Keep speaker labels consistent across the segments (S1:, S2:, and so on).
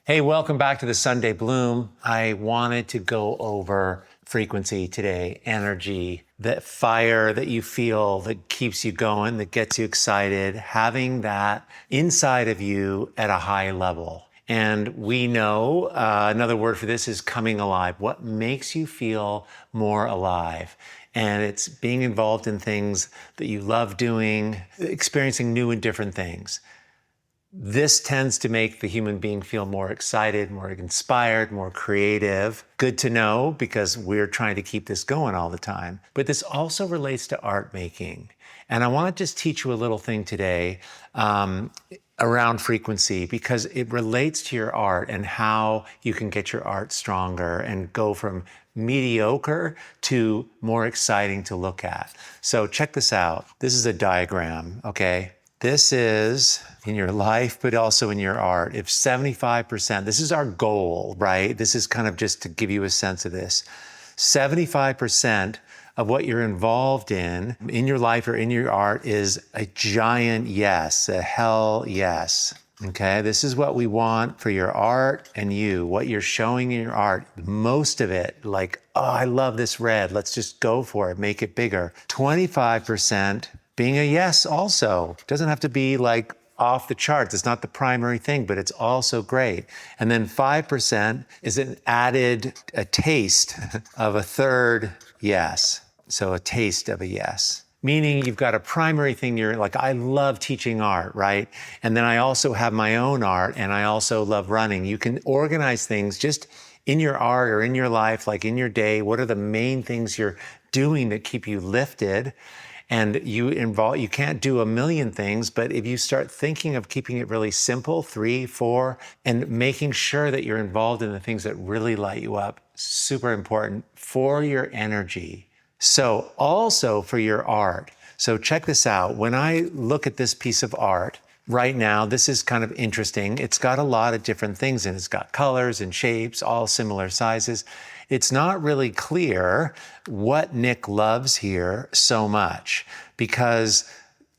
S1: Hey, welcome back to the Sunday Bloom. I wanted to go over frequency today, energy, that fire that you feel that keeps you going, that gets you excited, having that inside of you at a high level. And we know another word for this is coming alive. What makes you feel more alive? And it's being involved in things that you love doing, experiencing new and different things. This tends to make the human being feel more excited, more inspired, more creative. Good to know because we're trying to keep this going all the time. But this also relates to art making. And I want to just teach you a little thing today around frequency because it relates to your art and how you can get your art stronger and go from mediocre to more exciting to look at. So check this out. This is a diagram, okay? This is in your life, but also in your art. If 75%, this is our goal, right? This is kind of just to give you a sense of this. 75% of what you're involved in your life or in your art is a giant yes, a hell yes. Okay, this is what we want for your art and you, what you're showing in your art. Most of it, like, oh, I love this red. Let's just go for it, make it bigger. 25% being a yes also. It doesn't have to be like off the charts. It's not the primary thing, but it's also great. And then 5% is a taste of a third yes. So a taste of a yes. Meaning you've got a primary thing, you're like, I love teaching art, right? And then I also have my own art and I also love running. You can organize things just in your art or in your life, like in your day. What are the main things you're doing that keep you lifted? And you can't do a million things, but if you start thinking of keeping it really simple, 3, 4, and making sure that you're involved in the things that really light you up, super important for your energy. So also for your art. So check this out. When I look at this piece of art, right now, this is kind of interesting. It's got a lot of different things in it. It's got colors and shapes, all similar sizes. It's not really clear what Nick loves here so much because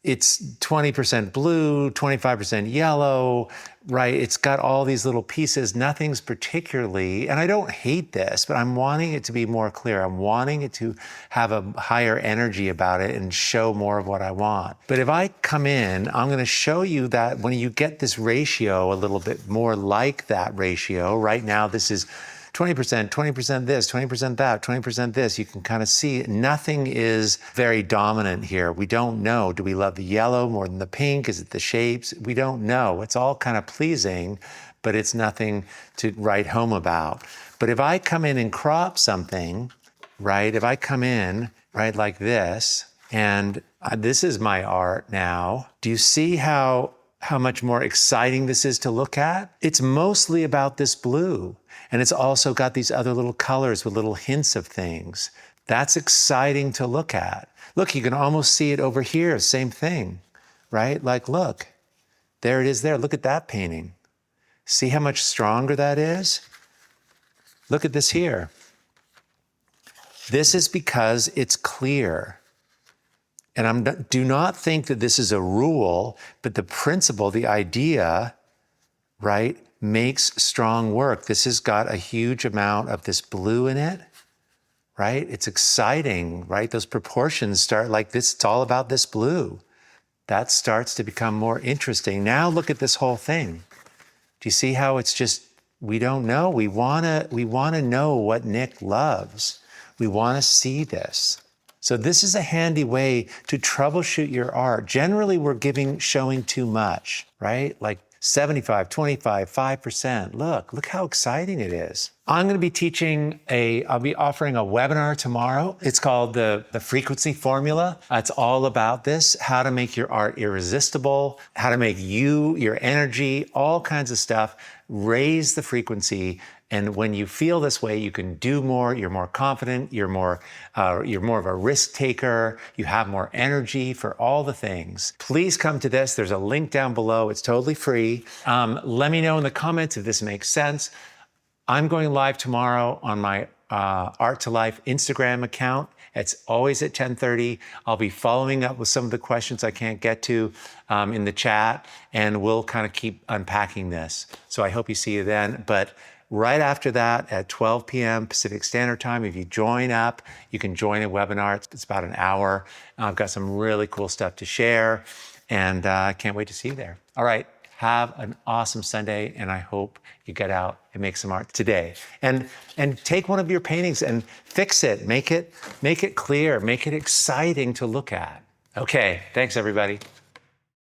S1: it's 20% blue, 25% yellow, right? It's got all these little pieces. Nothing's particularly, and I don't hate this, but I'm wanting it to be more clear. I'm wanting it to have a higher energy about it and show more of what I want. But if I come in, I'm going to show you that when you get this ratio a little bit more like that ratio, right now this is 20%, 20% this, 20% that, 20% this. You can kind of see nothing is very dominant here. We don't know. Do we love the yellow more than the pink? Is it the shapes? We don't know. It's all kind of pleasing, but it's nothing to write home about. But if I come in and crop something, right? If I come in, right, like this, and this is my art now, do you see how much more exciting this is to look at? It's mostly about this blue. And it's also got these other little colors with little hints of things. That's exciting to look at. Look, you can almost see it over here, same thing, right? Like, look, there it is there. Look at that painting. See how much stronger that is? Look at this here. This is because it's clear. And do not think that this is a rule, but the principle, the idea, right, makes strong work. This has got a huge amount of this blue in it, right? It's exciting, right? Those proportions start like this. It's all about this blue. That starts to become more interesting. Now look at this whole thing. Do you see how it's just, we don't know. We wanna know what Nick loves. We wanna see this. So this is a handy way to troubleshoot your art. Generally, we're showing too much, right? Like 75, 25, 5%. Look how exciting it is. I'm going to be I'll be offering a webinar tomorrow. It's called the Frequency Formula. It's all about this, how to make your art irresistible, how to make your energy, all kinds of stuff, raise the frequency. And when you feel this way, you can do more, you're more confident, you're more of a risk taker, you have more energy for all the things. Please come to this. There's a link down below. It's totally free. Let me know in the comments if this makes sense. I'm going live tomorrow on my Art to Life Instagram account. It's always at 10:30. I'll be following up with some of the questions I can't get to in the chat, and we'll kind of keep unpacking this. So I hope you see you then. But right after that, at 12 p.m. Pacific Standard Time, if you join up, you can join a webinar. It's about an hour. I've got some really cool stuff to share, and I can't wait to see you there. All right. Have an awesome Sunday, and I hope you get out and make some art today. And take one of your paintings and fix it, make it clear, make it exciting to look at. Okay, thanks everybody.